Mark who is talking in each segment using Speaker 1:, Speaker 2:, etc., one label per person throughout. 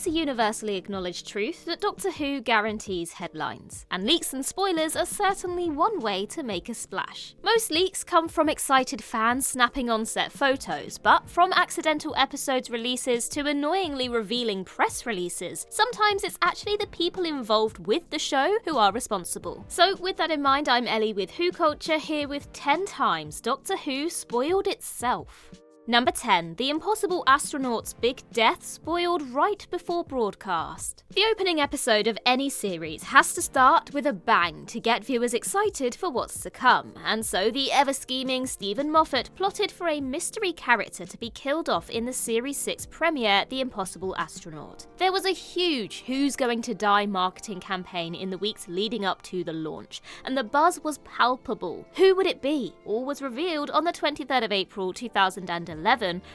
Speaker 1: it's a universally acknowledged truth that Doctor Who guarantees headlines, and leaks and spoilers are certainly one way to make a splash. Most leaks come from excited fans snapping on-set photos, but from accidental episodes releases to annoyingly revealing press releases, sometimes it's actually the people involved with the show who are responsible. So with that in mind, I'm Ellie with Who Culture, here with 10 times Doctor Who spoiled itself. Number 10. The impossible astronaut's big death spoiled right before broadcast. The opening episode of any series has to start with a bang to get viewers excited for what's to come, and so the ever-scheming Stephen Moffat plotted for a mystery character to be killed off in the Series 6 premiere, The Impossible Astronaut. There was a huge Who's Going to Die marketing campaign in the weeks leading up to the launch, and the buzz was palpable. Who would it be? All was revealed on the 23rd of April 2011,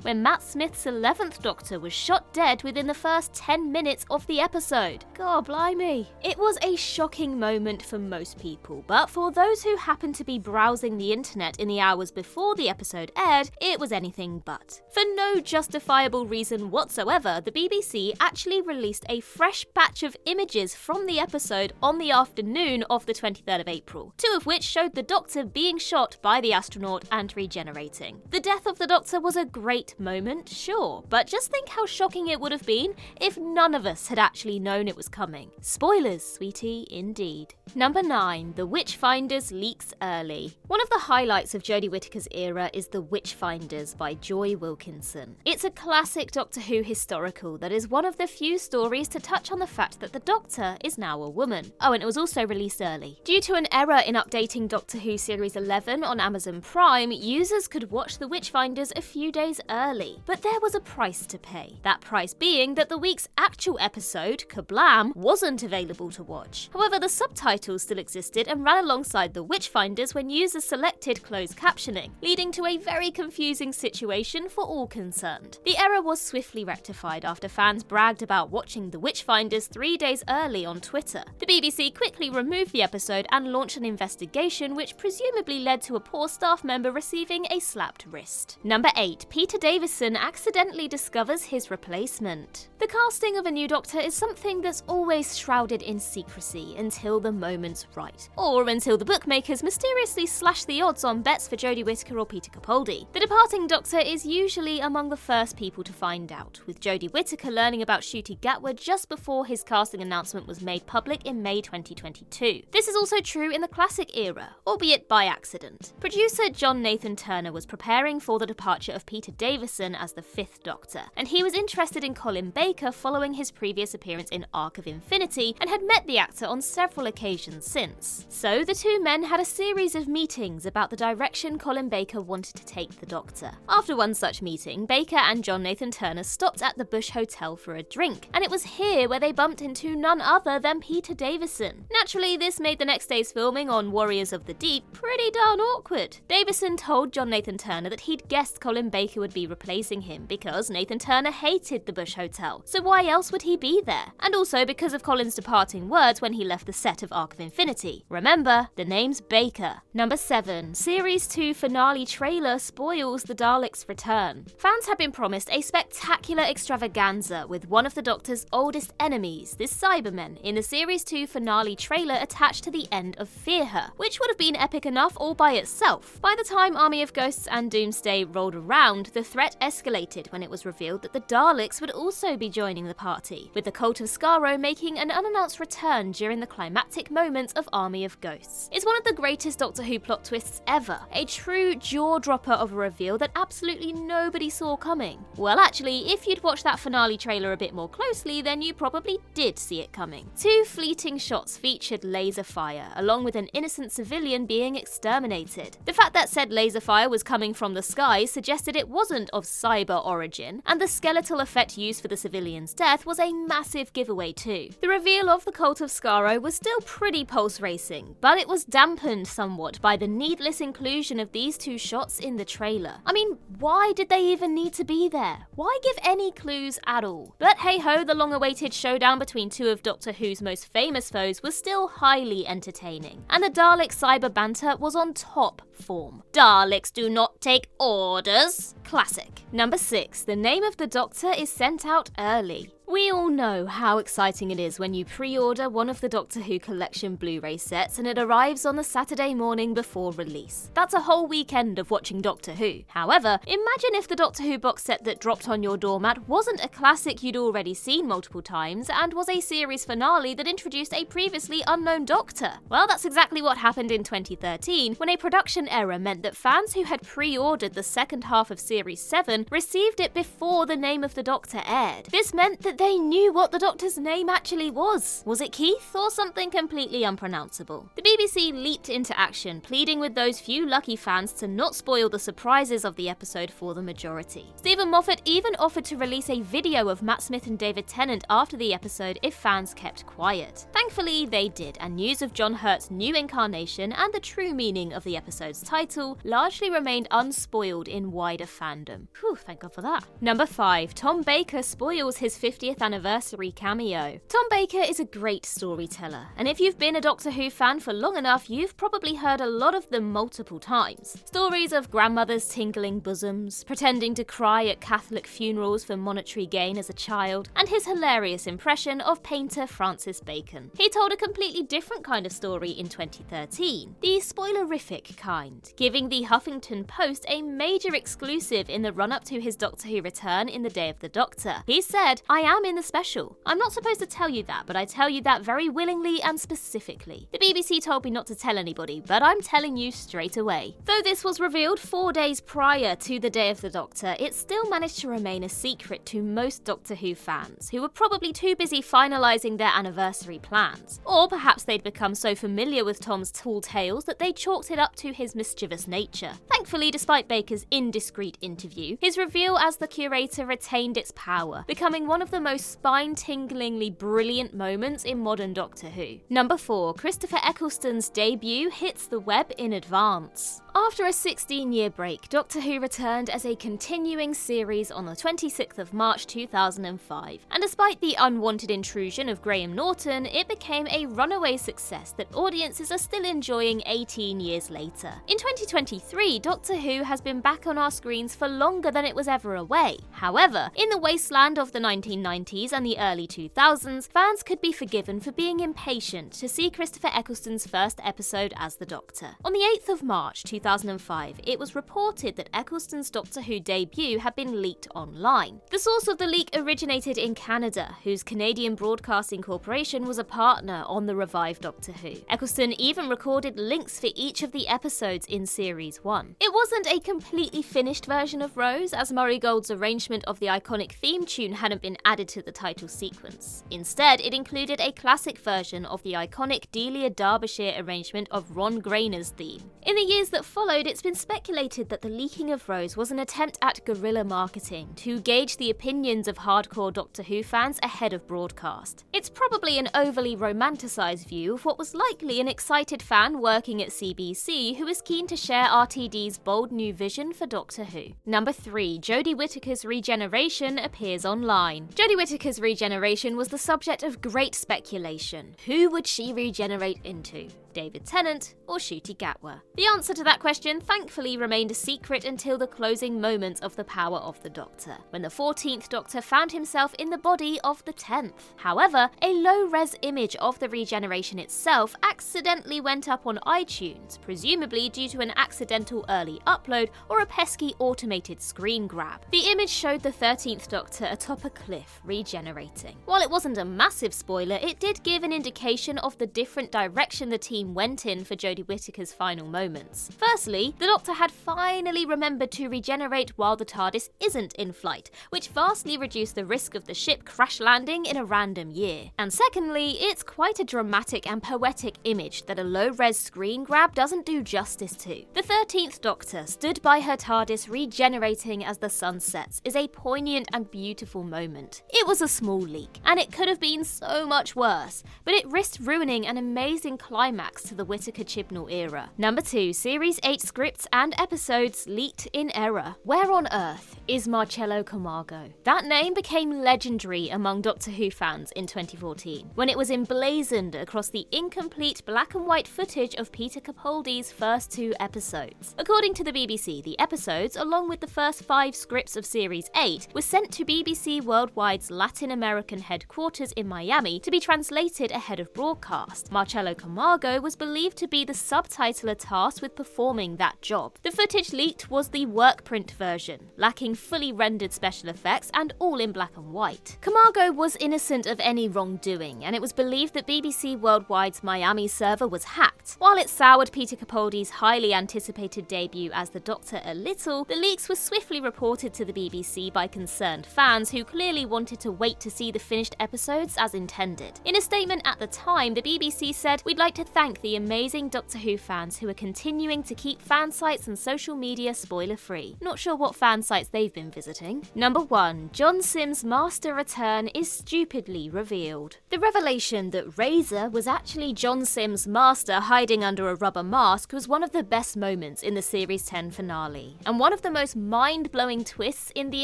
Speaker 1: when Matt Smith's 11th Doctor was shot dead within the first 10 minutes of the episode. God blimey. It was a shocking moment for most people, but for those who happened to be browsing the internet in the hours before the episode aired, it was anything but. For no justifiable reason whatsoever, the BBC actually released a fresh batch of images from the episode on the afternoon of the 23rd of April, two of which showed the Doctor being shot by the astronaut and regenerating. The death of the Doctor was a great moment, sure, but just think how shocking it would have been if none of us had actually known it was coming. Spoilers, sweetie, indeed. Number 9. The Witchfinders leaks early. One of the highlights of Jodie Whittaker's era is The Witchfinders by Joy Wilkinson. It's a classic Doctor Who historical that is one of the few stories to touch on the fact that the Doctor is now a woman. Oh, and it was also released early. Due to an error in updating Doctor Who Series 11 on Amazon Prime, users could watch The Witchfinders a few days early, but there was a price to pay. That price being that the week's actual episode, Kablam, wasn't available to watch. However, the subtitles still existed and ran alongside The Witchfinders when users selected closed captioning, leading to a very confusing situation for all concerned. The error was swiftly rectified after fans bragged about watching The Witchfinders 3 days early on Twitter. The BBC quickly removed the episode and launched an investigation which presumably led to a poor staff member receiving a slapped wrist. Number 8. Peter Davison accidentally discovers his replacement. The casting of a new Doctor is something that's always shrouded in secrecy until the moment's right, or until the bookmakers mysteriously slash the odds on bets for Jodie Whittaker or Peter Capaldi. The departing Doctor is usually among the first people to find out, with Jodie Whittaker learning about Ncuti Gatwa just before his casting announcement was made public in May 2022. This is also true in the classic era, albeit by accident. Producer John Nathan Turner was preparing for the departure of Peter Davison as the 5th Doctor, and he was interested in Colin Baker following his previous appearance in Arc of Infinity and had met the actor on several occasions since. So the two men had a series of meetings about the direction Colin Baker wanted to take the Doctor. After one such meeting, Baker and John Nathan Turner stopped at the Bush Hotel for a drink, and it was here where they bumped into none other than Peter Davison. Naturally, this made the next day's filming on Warriors of the Deep pretty darn awkward. Davison told John Nathan Turner that he'd guessed Colin Baker would be replacing him because Nathan Turner hated the Bush Hotel, so why else would he be there? And also because of Colin's departing words when he left the set of Arc of Infinity. Remember, the name's Baker. Number 7. Series 2 finale trailer spoils the Daleks' return. Fans had been promised a spectacular extravaganza with one of the Doctor's oldest enemies, the Cybermen, in the Series 2 finale trailer attached to the end of Fear Her, which would have been epic enough all by itself. By the time Army of Ghosts and Doomsday rolled around, the threat escalated when it was revealed that the Daleks would also be joining the party, with the Cult of Skaro making an unannounced return during the climactic moments of Army of Ghosts. It's one of the greatest Doctor Who plot twists ever, a true jaw-dropper of a reveal that absolutely nobody saw coming. Well, actually, if you'd watched that finale trailer a bit more closely, then you probably did see it coming. 2 fleeting shots featured laser fire, along with an innocent civilian being exterminated. The fact that said laser fire was coming from the sky suggested it wasn't of cyber origin, and the skeletal effect used for the civilian's death was a massive giveaway too. The reveal of the Cult of Skaro was still pretty pulse-racing, but it was dampened somewhat by the needless inclusion of these 2 shots in the trailer. I mean, why did they even need to be there? Why give any clues at all? But hey ho, the long-awaited showdown between 2 of Doctor Who's most famous foes was still highly entertaining, and the Dalek cyber banter was on top form. Daleks do not take orders. Classic. Number 6. The name of the Doctor is sent out early. We all know how exciting it is when you pre-order one of the Doctor Who collection Blu-ray sets and it arrives on the Saturday morning before release. That's a whole weekend of watching Doctor Who. However, imagine if the Doctor Who box set that dropped on your doormat wasn't a classic you'd already seen multiple times and was a series finale that introduced a previously unknown Doctor. Well, that's exactly what happened in 2013 when a production error meant that fans who had pre-ordered the second half of Series 7 received it before the name of the Doctor aired. This meant that they knew what the Doctor's name actually was. Was it Keith or something completely unpronounceable? The BBC leaped into action, pleading with those few lucky fans to not spoil the surprises of the episode for the majority. Stephen Moffat even offered to release a video of Matt Smith and David Tennant after the episode if fans kept quiet. Thankfully, they did, and news of John Hurt's new incarnation and the true meaning of the episode's title largely remained unspoiled in wider fandom. Whew, thank God for that. Number 5. Tom Baker spoils his 50th anniversary cameo. Tom Baker is a great storyteller, and if you've been a Doctor Who fan for long enough, you've probably heard a lot of them multiple times. Stories of grandmothers tingling bosoms, pretending to cry at Catholic funerals for monetary gain as a child, and his hilarious impression of painter Francis Bacon. He told a completely different kind of story in 2013, the spoilerific kind, giving the Huffington Post a major exclusive in the run-up to his Doctor Who return in the Day of the Doctor. He said, "I am in the special. I'm not supposed to tell you that, but I tell you that very willingly and specifically. The BBC told me not to tell anybody, but I'm telling you straight away." Though this was revealed 4 days prior to the Day of the Doctor, it still managed to remain a secret to most Doctor Who fans, who were probably too busy finalising their anniversary plans. Or perhaps they'd become so familiar with Tom's tall tales that they chalked it up to his mischievous nature. Thankfully, despite Baker's indiscreet interview, his reveal as the curator retained its power, becoming one of the most spine-tinglingly brilliant moments in modern Doctor Who. Number 4. Christopher Eccleston's debut hits the web in advance. After a 16-year break, Doctor Who returned as a continuing series on the 26th of March 2005, and despite the unwanted intrusion of Graham Norton, it became a runaway success that audiences are still enjoying 18 years later. In 2023, Doctor Who has been back on our screens for longer than it was ever away. However, in the wasteland of the 1990s and the early 2000s, fans could be forgiven for being impatient to see Christopher Eccleston's first episode as the Doctor. On the 8th of March 2005, it was reported that Eccleston's Doctor Who debut had been leaked online. The source of the leak originated in Canada, whose Canadian Broadcasting Corporation was a partner on the revived Doctor Who. Eccleston even recorded links for each of the episodes in Series 1. It wasn't a completely finished version of Rose, as Murray Gold's arrangement of the iconic theme tune hadn't been added to the title sequence. Instead, it included a classic version of the iconic Delia Derbyshire arrangement of Ron Grainer's theme. In the years that followed, it's been speculated that the leaking of Rose was an attempt at guerrilla marketing to gauge the opinions of hardcore Doctor Who fans ahead of broadcast. It's probably an overly romanticised view of what was likely an excited fan working at CBC who was keen to share RTD's bold new vision for Doctor Who. Number 3. Jodie Whittaker's regeneration appears online. Jodie Whittaker's regeneration was the subject of great speculation. Who would she regenerate into? David Tennant or Ncuti Gatwa? The answer to that question thankfully remained a secret until the closing moments of The Power of the Doctor, when the 14th Doctor found himself in the body of the 10th. However, a low-res image of the regeneration itself accidentally went up on iTunes, presumably due to an accidental early upload or a pesky automated screen grab. The image showed the 13th Doctor atop a cliff, regenerating. While it wasn't a massive spoiler, it did give an indication of the different direction the team went in for Jodie Whittaker's final moments. Firstly, the Doctor had finally remembered to regenerate while the TARDIS isn't in flight, which vastly reduced the risk of the ship crash landing in a random year. And secondly, it's quite a dramatic and poetic image that a low-res screen grab doesn't do justice to. The 13th Doctor stood by her TARDIS regenerating as the sun sets is a poignant and beautiful moment. It was a small leak, and it could have been so much worse, but it risked ruining an amazing climax throwbacks to the Whittaker-Chibnall era. Number 2. Series 8 scripts and episodes leaked in error. Where on earth is Marcello Camargo? That name became legendary among Doctor Who fans in 2014, when it was emblazoned across the incomplete black and white footage of Peter Capaldi's first 2 episodes. According to the BBC, the episodes, along with the first 5 scripts of Series 8, were sent to BBC Worldwide's Latin American headquarters in Miami to be translated ahead of broadcast. Marcello Camargo was believed to be the subtitler tasked with performing that job. The footage leaked was the work print version, lacking fully rendered special effects and all in black and white. Camargo was innocent of any wrongdoing, and it was believed that BBC Worldwide's Miami server was hacked. While it soured Peter Capaldi's highly anticipated debut as the Doctor a little, the leaks were swiftly reported to the BBC by concerned fans who clearly wanted to wait to see the finished episodes as intended. In a statement at the time, the BBC said, "We'd like to thank the amazing Doctor Who fans who are continuing to keep fan sites and social media spoiler-free." Not sure what fan sites they've been visiting. Number 1. John Simm's Master return is stupidly revealed. The revelation that Razor was actually John Simm's Master hiding under a rubber mask was one of the best moments in the Series 10 finale, and one of the most mind-blowing twists in the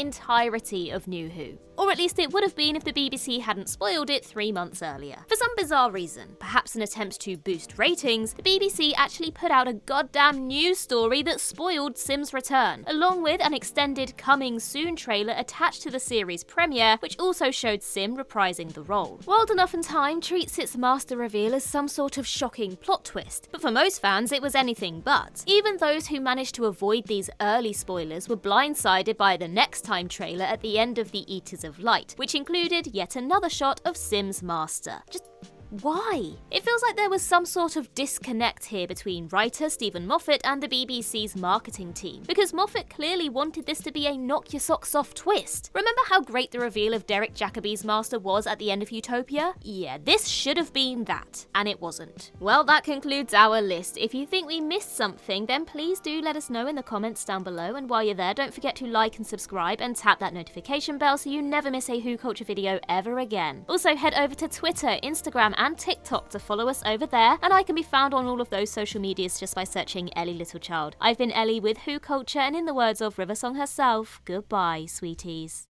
Speaker 1: entirety of New Who. Or at least it would have been if the BBC hadn't spoiled it 3 months earlier. For some bizarre reason, perhaps an attempt to boost ratings, the BBC actually put out a goddamn news story that spoiled Simm's return, along with an extended coming soon trailer attached to the series premiere, which also showed Sim reprising the role. Wild Enough in Time treats its Master reveal as some sort of shocking plot twist, but for most fans it was anything but. Even those who managed to avoid these early spoilers were blindsided by the Next Time trailer at the end of The Eaters of Light, which included yet another shot of Sim's Master. Just why? It feels like there was some sort of disconnect here between writer Stephen Moffat and the BBC's marketing team, because Moffat clearly wanted this to be a knock your socks off twist. Remember how great the reveal of Derek Jacobi's Master was at the end of Utopia? Yeah, this should have been that, and it wasn't. Well, that concludes our list. If you think we missed something, then please do let us know in the comments down below, and while you're there, don't forget to like and subscribe and tap that notification bell so you never miss a Who Culture video ever again. Also, head over to Twitter, Instagram, and TikTok to follow us over there, and I can be found on all of those social medias just by searching Ellie Littlechild. I've been Ellie with Who Culture, and in the words of Riversong herself, goodbye, sweeties.